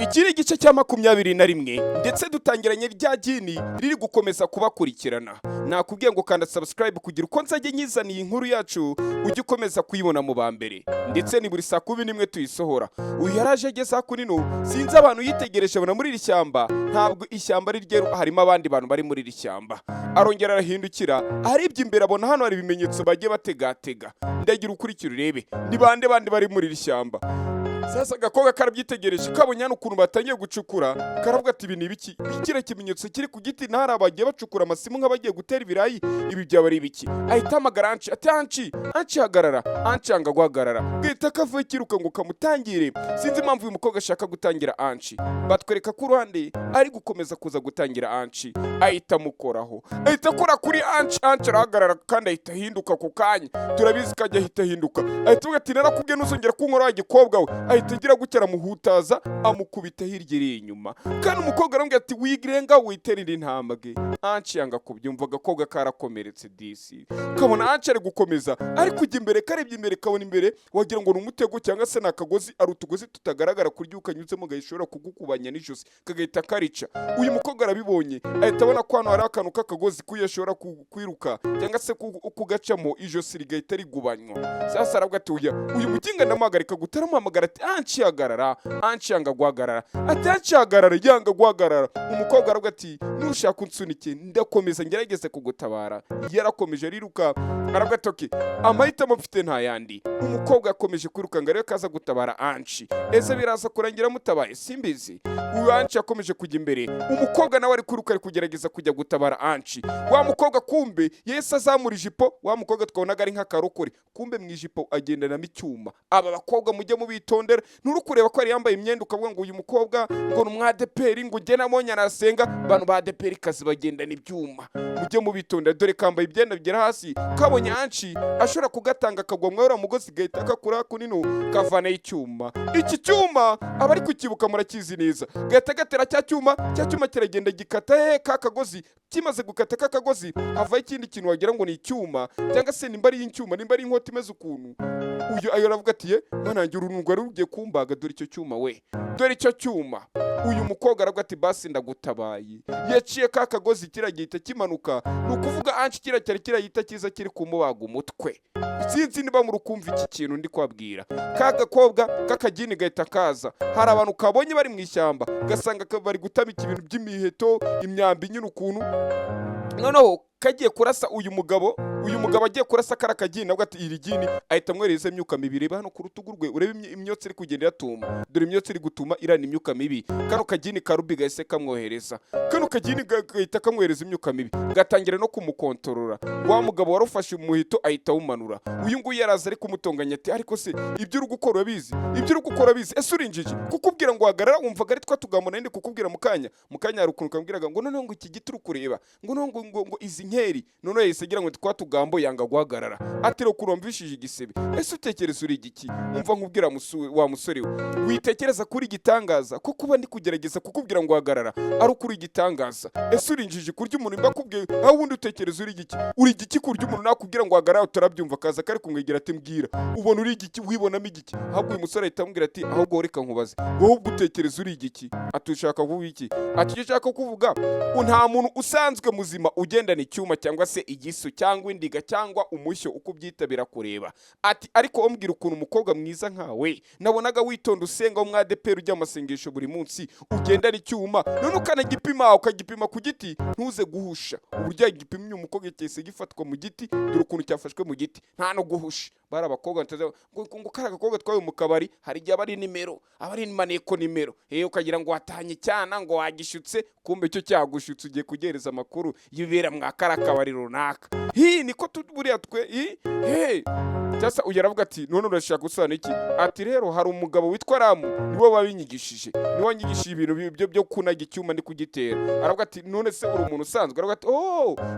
Iki ni igice cya 21 ndetse dutangiranye rya gini riri gukomeza kubakurikirana. Nakubwiye ngo kanda subscribe kugira uko nzajye nyizaniye inkuru yacu ujye ukomeza kuyibona mu bambere. Ndetse ni buri saa 11 tuyisohora. Uyu yaraje ageza kuri no sinzi abantu yitegereje bana muri iri shyamba, ntabwo ishyamba riryeru harimo abandi bantu bari muri iri shyamba. Arongera arahindukira aribye imbere abona hano hari ibimenyetso bagiye bategatega. Ndagira ukurikira urebe ni bande bari muri iri shyamba. Sasa gakobwa karabyitegereje kabonye hano ukuntu batangiye gucukura, karavuga ati ibi ni ibiki? Ikira kimenyetso kiri ku giti ntara bagiye bacukura amasimu nk'abagiye gutera ibirayi, ibi byaba ari ibiki? Ahita amagara Anci ati Anci hagarara. Anci anga guhagarara, gahita kavuye kiruka ngo kamutangire. Sinzi impamvu uyu mukobwa ashaka gutangira Anci, batwereka ku ruhande ari gukomeza kuza gutangira Anci. Ahita mukoraho, ahita akora kuri Anci arahagarara kandi ahita ahinduka ku kanya. Turabizi ko ajya ahita ahinduka, ahita avuga ati narakubwiye ntuzongera kunkora wa gikobwa we. Ahita agira gutya amuhutaza amukubita hirya iri inyuma, kandi umukobwa arambwira ati wigirenga witerera intambwe. Anci yanga kubyumva, agakobwa karakomeretse disi. Kabona Anci ari gukomeza ari kujya imbere, karebye imbere kabona imbere wagira ngo ni umutego cyangwa se nakagozi, ari utugozi tutagaragara kurya ukanyuzemo gahishora kugukubanya n'ijosi kagahita karica. Uyu mukobwa arabibonye ahita abona ko hano hari akantu k'akagozi kuyashora kwiruka cyangwa se kugacamo ijosi rigahita rigubanywa. Sasa arabwa ati uyu mukinga ndamuhagarika gutaramuhamagara ati Anci hagarara. Anci yanga guhagarara ati Anci hagarara, yanga guhagarara. Umukobwa arabwa ati nushaka unsunike ndakomeza ngerageze kugutabara. Yarakomeje ariruka arabwa ati okay amahitamo mfite nta yandi. Umukobwa yakomeje kwiruka ngo arebe kaza gutabara Anci. Ese biraza kurangira mutabaye simbizi. Uyu Anci yakomeje kujya imbere, umukobwa nawe ari kwiruka ari kugerageza kujya gutabara Anci. Wa mukobwa kumbe yese azamura ijipo, wa mukobwa twabonaga ari nk'akarokore, kumbe mu ijipo agendanamo icyuma. Aba bakobwa mujye mubitondera, nuri kureba ko ari yambaye imyenda ukavuga ngo uyu mukobwa ngo ni umwadeperi ngo njye namonye arasenga. Bantu ba deperi kazi bagendana ibyuma, mujye mubitondera dore kambaye ibyenda bigera hasi. Kabonye Anci ashobora kugatanga akagwa mwera mugozi gahita kakura kunino kavana icyuma. Iki cyuma abari kukibuka murakizi neza, gahita gatera cya cyuma kiragenda gikata kakagozi. Kimaze gukata kakagozi hava ikindi kintu wagira ngo ni icyuma cyangwa se nimba ari icyuma nimba ari inkota imeze ukuntu. Uyu ayo aravuga ati mwanange urunugwa rugiye kumbaga dore icyo cyuma we, dore icyo cyuma. Uyu mukobwa aravuga ati basi ndagutabaye. Yaciye kakagozi kiragihita kimanuka, nukuvuga Anci kirahita kiza kiri kumubaga umutwe. Sinzi niba muri kumva iki kintu ndi kwabwira. Kagakobwa kakagini gahita kaza, hari abantu kabonye bari mu ishyamba gasanga bari gutama ibintu by'imiheto imyambi nyine ukuntu. Noneho kagiye kurasa uyu mugabo agiye kurasa karakagini nabwo ati iri gini ahita amwereza imyuka mibiri. Hano ku rutugu rwe urebe imyotsi iri kugenda yatuma, dore imyotsi iri gutuma irana imyuka mibi. Kano kagini karubi gahise kamwohereza, kano kagini gahita kamwohereza imyuka mibi, gatangira no kumukontorora. Wa mugabo warufashe umuhito ahita awumanura. Uyu nguyu yaraza ari kumutonganya ati ariko se ibyo uri gukora bizi, ese urinjije kukubwira ngo hagarara wumvaga ari twa tugambo nandi kukubwira mukanya hari ukuntu kambwiraga ngo noneho ngo iki giti ukureba ngo izi nkeri, noneho yahise agira ngo twa tugambo yanga guhagarara. Ati rero kurumvishije igisebe, ese utekereza uri igiki? Umva nkubwira wa musore we, witekereza kuri igitangaza ko kuba ndi kugerageza kukubwira ngo hagarara ari ukuri igitangaza. Ese urinjije kurya umuntu mbakubwiye aho ubundi utekereza uri igiki kurya umuntu nakubwira ngo hagarara utarabyumva kaza kari kumwegera ati mbwira ubona uri igiki, wibonamo igiki? Ahubwo uyu musore ahita amubwira ati ahubwo reka nkubaze wowe utekereza uri igiki? Ati ushaka kuvuga iki? Ati icyo ushaka kuvuga nta muntu usanzwe muzima ugendana icyuma cyangwa se igisu cyangwa indiga cyangwa umushyo uko ubyitabira kureba. Ati ariko umbwira ukuntu umukobwa mwiza nkawe nabonaga witonda usenga umwadeperi ujya amasengesho buri munsi ugendana icyuma, none ukagipima ku giti ntuze guhusha. Uburyo igipimye umukobwa cyese gifatwa mu giti, dore ukuntu cyafashwe mu giti nta no guhusha. Bara abakobwa ngo karaga kobwa twawe mu kabari hari igihe abari nimero abari maneko nimero ukagira ngo watanye cyana ngo wagishutse, kumbe cyo cyagushutse ugiye kugereza amakuru yibera mwakara kabari runaka. Niko buriya twe cyasa uyu aravuga ati none urashaka gusobanura iki? Ati rero hari umugabo witwa Ramu niwe wabinyigishije, niwe wanyigishije ibintu byo kunaga icyuma ndi kugitera. Aravuga ati none se uri umuntu usanzwe? Aravuga ati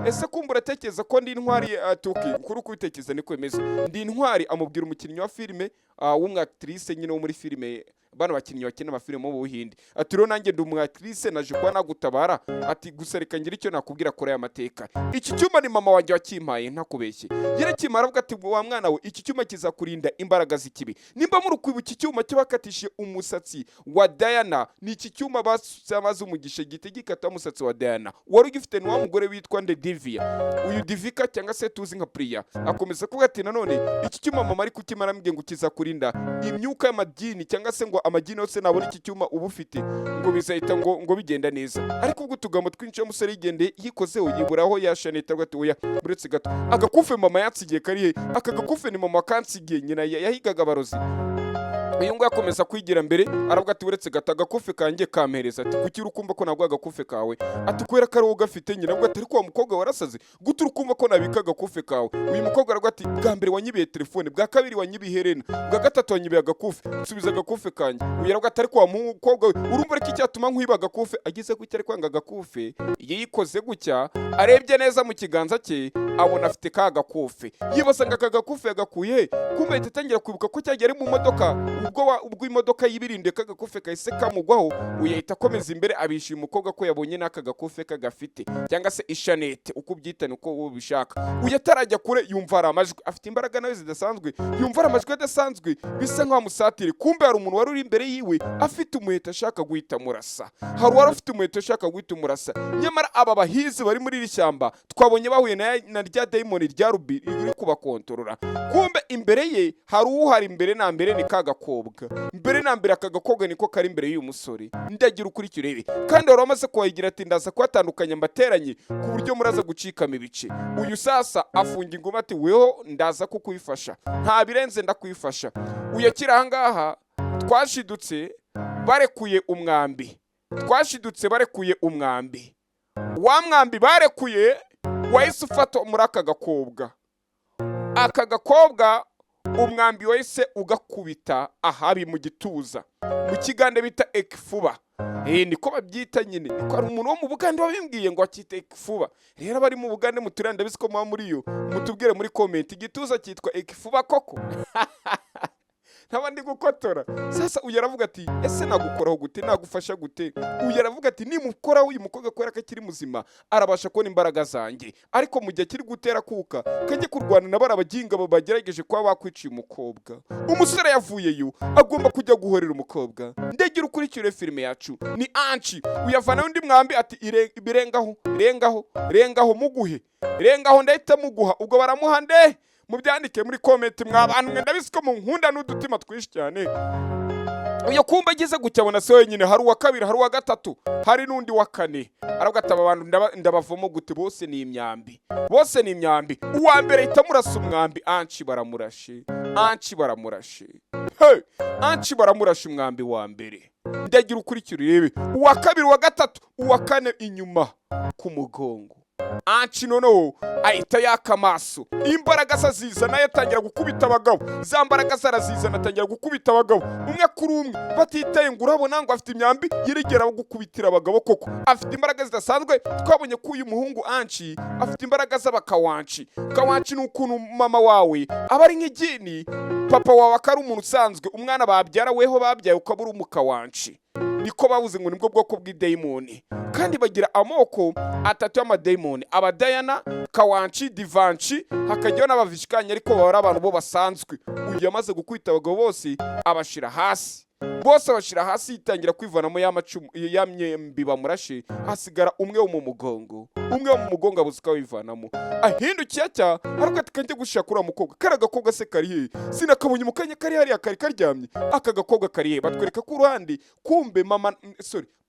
ese kumbe uratekereza ko ndi intwari? Atuki kuri kubitekereza niko bimeze, ndi intwari. Amubwira umukinnyi wa filime w'umwactrice nyine wo muri filime bano bakinnyi bakina amafilime mu Buhinde. Ati rero nanjye ndi umwakrise naje kuba nagutabara, ati gusa reka ngira icyo nakubwira kuri aya mateka. Iki cyuma ni mama wanjye wakimpaye ntakubeshye. Yarakimara avuga ati wa mwana we iki cyuma kizakurinda imbaraga z'ikibi. Nimba muri kwibuka iki cyuma cyabakatishije umusatsi wa Diana, ni iki cyuma basamaze umugisha gitegekata umusatsi wa Diana. Wari ugifite n'uwa mugore witwa nde Divya. Uyu Divika cyangwa se tuzi nka Priya akomeza kuvuga ati nanone iki cyuma mama ari kukimara mbwiye ngo kizakurinda imyuka y'amadini cyangwa se ngo amagini yose nabona iki cyuma uba ufite ngo bizahita ngo bigenda neza. Ariko ubwo tugambo twinshi umusore yigende yikozeho yiburaho yashaneta ati oya buretse gato agakufe mama yatsigiye kariye aka gakufe ni mama kansigiye nyina yahigaga abarozi. Uyu ngo yakomeza kwigira mbere aravuga ati uretse gata gakufe kanjye kampereza ati kuki urukumva ko nabwo agakufe kawe ati kubera ko ari wowe gafite nyina avuga ati ariko wa mukobwa warasaze gutura ukumva ko nabika agakufe kawe. Uyu mukobwa aravuga ati bwa mbere wanyibiye telefone, bwa kabiri wanyibiye herena, bwa gatatu wanyibiye agakufe, nsubiza agakufe kanjye. Uyu aravuga ati ariko wa mukobwa we urumva ariko icyatuma nkwiba agakufe ageze gutya ariko anga agakufe yikoze gutya arebye neza mu kiganza cye abona afite ka gakufe yibaza ngo aka gakufe yagakuye kumbe ahita atangira kwibuka ko cyagiye ari mu modoka ubwo imodoka yibirinde kagakufe kahise kamugwaho. Uyahita akomeza imbere abishima umukobwa ko yabonye n'aka gakufe kagafite cyangwa se ishanete uko ubyitana uko ubishaka. Uyu atarajya kure yumva hari amajwi afite imbaraga nawe zidasanzwe, yumva hari amajwi adasanzwe bisa nk'aho amusatire. Kumbe hari umuntu wari uri imbere yiwe afite umuheto ashaka guhita murasa, hari uwari ufite umuheto ashaka guhita murasa. Nyamara aba bahizi bari muri iri shyamba twabonye bahuye na rya daimoni rya rubi riri kubakontorora. Kumbe imbere ye hari uhari imbere na mbere ni kagakobwa, mbere na mbere aka gakobwa niko kari imbere y'uyu musore. Ndagira ukurikira urebe kandi wari wamaze kuhagira ati ndaza kuhatandukanya mbateranye ku buryo muraza gucikamo ibice. Uyu sasa afunga ingoma ati weho ndaza kukwifasha nta birenze ndakwifasha. Uyu akiri ahangaha twashidutse barekuye umwambi, twashidutse barekuye umwambi, wa mwambi barekuye wahise ufata muri aka gakobwa. Aka gakobwa umwambi wahise ugakubita ahabi mu gituza mu kigande bita ekifuba. Niko babyita nyine, niko hari umuntu wo mu Bugande wabimbwiye ngo akite ekifuba. Rero bari mu Bugande muturande biziko muba muri yo mutubwire muri comment igituza cyitwa ekifuba koko. Ntabandi gukotora. Sasa uyu aravuga ati ese nagukoraho gute nagufasha gute. Uyu aravuga ati nimukoraho uyu mukobwa kwera ko akiri muzima arabasha kubona imbaraga zanjye, ariko mu gihe kiri gutera kuka kajye kurwana na bara baginga bagerageje kuba bakwiciye umukobwa. Umusore yavuyeyo agomba kujya guhorera umukobwa. Ndagira ukurikire filime yacu ni Anchi. Uyavana undi mwambi ati rengaho muguhe, rengaho ndahita muguha. Ubwo baramuhande mubyandike muri comment mwabantu mwe ndabisiko mu nkunda n'udutima twinshi cyane. Uyo kumba agize gucyabona se wenyine hari uwa kabiri hari uwa gatatu hari n'undi wa kane. Aravuga ati aba bantu ndabavamo gute bose ni imyambi, bose ni imyambi. Uwa mbere ahita murasa umwambi Anchi baramurashe, Anchi baramurashe, Anchi baramurashe umwambi wa mbere. Ndagira ukurikira urebe uwa kabiri uwa gatatu uwa kane inyuma ku mugongo. Anchi noneho ahita yaka Amasoh, imbaraga zazizana yatangira gukubita abagabo, za mbaraga zarazizana atangira gukubita abagabo umwe kuri umwe batitaye ngo urabona ngo afite imyambi yeregera gukubitira abagabo koko afite imbaraga zidasanzwe. Twabonye ko uyu muhungu Anchi afite imbaraga z'abakawanchi. Kawanchi ni ukuntu mama wawe aba ari nk'igini, papa wawe akari umuntu usanzwe, umwana babyara weho babyaye ukabura umukawanchi. Niko bavuze ngo nibwo bwoko bw'idayimoni, kandi bagira amoko atatu y'amadayimoni: abadayana, kawanchi, divanchi, hakajyaho n'abavishikanye ariko baba ari abantu bo basanzwe. Uyu yamaze gukwita abagabo bose abashira hasi, bose abashira hasi yitangira kwivanamo y'amacumu y'amyembi bamurashe, hasigara umwe wo mu mugongo, umwe wo mu mugongo abuzika wivanamo. Ahindukiye cya ariko atikanje gushaka kuri umukobwa. Kara gakobwa se kari he? Sinakabonye mukanya kari hari akari karyamye. Aka gakobwa kari he? Batwereka ku ruhande kumbe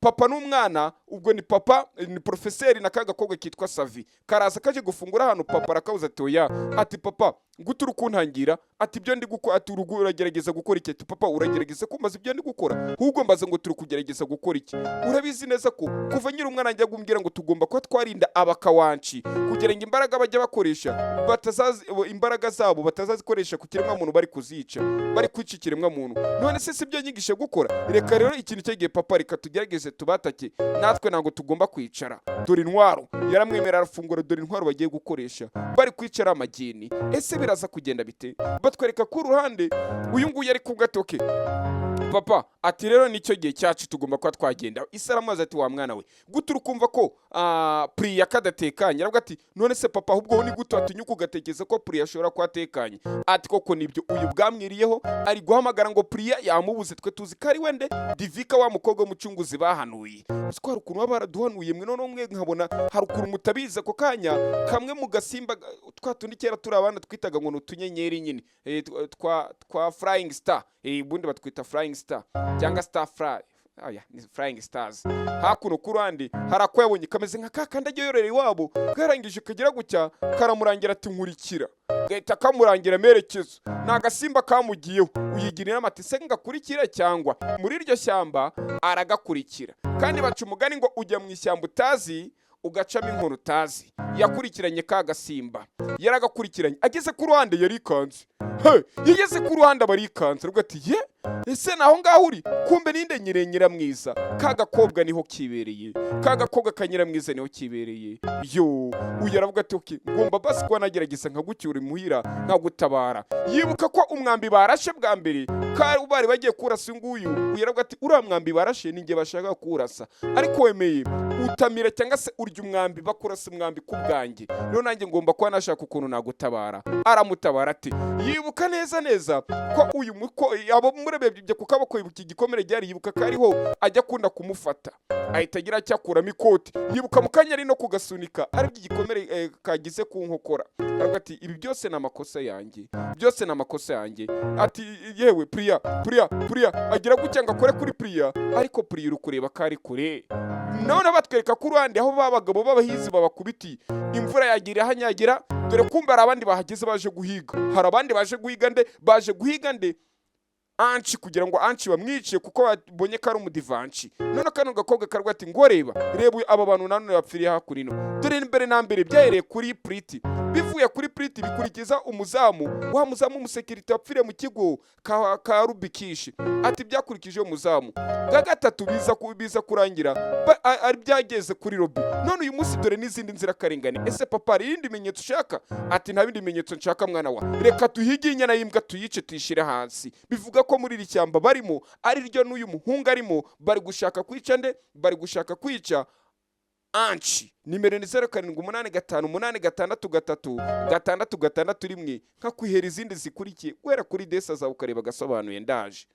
papa n'umwana, ubwo ni papa ni professeur na kaga gakobwa kitwa Savi. Karaza kaje gufungura hano, papa arakabuza ati oya, ati papa ngutura ukuntangira, ati ibyo ndi gukora, ati uragerageza gukora iki? Ati papa uragerageza kumbaza ibyo ndi gukora, ahubwo mbaza ngo turi kugerageza gukora iki? Urabizi neza ko kuva nyiri umwana njya gumbwira ngo tugomba ko twarinda abakawanchi kugira ngo imbaraga bajya bakoresha batazazi imbaraga zabo batazazikoresha ku kiremwa muntu bari kuzica, bari kwica ikiremwa muntu. None se sibyo nyigishe gukora? Reka rero ikintu cyagiye papa reka tugerageze tubatake natwe ntabwo tugomba kwicara. Dore intwaro yaramwemera arafungura, dore intwaro bagiye gukoresha bari kwicara amagini. Ese biraza kugenda bite? Batwereka ku ruhande uyu nguyu ari ku gatoke papa ati rero nicyo gihe cyacu tugomba kuba twagenda. Ise aramubaza ati wa mwana we gute urukumva ko Priya kadatekanye? Aravuga ati none se papa ahubwo ni gute watinyuka ugatekereza ko Priya ashobora kuba atekanye? Ati koko nibyo, uyu bwamwiriyeho ari guhamagara ngo Priya yamubuze, twe tuzi ko ari wende Divika wa mukobwa w'umucunguzi bahanuye. Uko hari ukuntu baba baraduhanuye mwe none umwe nkabona hari ukuntu mutabizi ako kanya kamwe mu gasimba twa tundi kera turi abana twitaga ngo n'utunyenyeri nyine twa flying star, ubundi batwita flying star cyangwa star fly. Ni flying stars. Hakuno kurandi harako yabonye kameze nka kakandagiye yorere iwabo, garangije kagira gucya karamurangira ati nkurikira, gahita kamurangira merekezo. Nagasimba kamugiyeho uyigirira amatise ngakurikira cyangwa muri iryo shyamba aragakurikira. Kandi baca umugani ngo ujya mu ishyamba utazi ugacamo inkuru utazi. Yakurikiranye ka gasimba, yaragakurikiranye ageze ku ruhande yarikanze. Yigeze ku ruhande barikanze, rugo ati ye ese naho ngaho uri kumbe ninde nyirenyira mwiza, kagakobwa niho kibereye, kagakobwa kanyira mwiza niho kibereye. Yo uyaravuga ati okay ngomba basi kwa nagerageza nkagucyura imuhira nkagutabara. Yibuka ko umwambi barashe bwa mbere kari bari bagiye kurasa nguyu, uyaravuga ati uriya mwambi barashe ninge bashaka kurasa, ariko wemeye utamira cyangwa se urya umwambi bakurasa umwambi ku bwanjye, rero nanjye ngomba kuba nashaka ukuntu nagutabara. Aramutabara ati yibuka neza ko uyu muko abo murebye ku kaboko yibuka igikomere ryari, yibuka kariho ajya kunda kumufata ahita agira cyakuramo ikoti, yibuka mukanya ari no kugasunika ari igikomere kagize ku nkokora. Aravuga ati ibi byose na makosa yanjye, byose na makosa yanjye. Ati yewe Priya agira gucyanga kore kuri Priya, ariko Priya uri kureba kari kure. None batwereka ku ruhande aho babagabo b'abahizi babakubiti imvura yagira hanyagira, dore kumbe ari abandi bahageze baje guhiga. Hari abandi baje guhiga nde Anchi, kugira ngo Anchi bamwiciye kuko babonye ko ari umudivanci. None kano gakobwa karwa ati ngo reba aba bantu nanone bapfiriye hakurino. Dore imbere na mbere byahereye kuri Priti, bivuye kuri Priti bikurikiza umuzamu umusekirite wapfiriye mu kigo ka Rubikishi. Ati byakurikije umuzamu bwa gatatu biza kurangira ari byageze kuri Robi. None uyu munsi dore n'izindi nzira karengane. Ese papa ari ibindi bimenyetso ushaka? Ati nta bindi bimenyetso nshaka mwana wa, reka tuhige inyana y'imbwa tuyice tuyishire hasi. Bivuga ko muri iri cyamba barimo ari ryo n'uyu muhungu arimo bari gushaka kwica nde, bari gushaka kwica Anchi. Nimero ni 0785866361 nka kwihera izindi zikurikiye guhera kuri desa za ukareba Gasobanuye ndaje.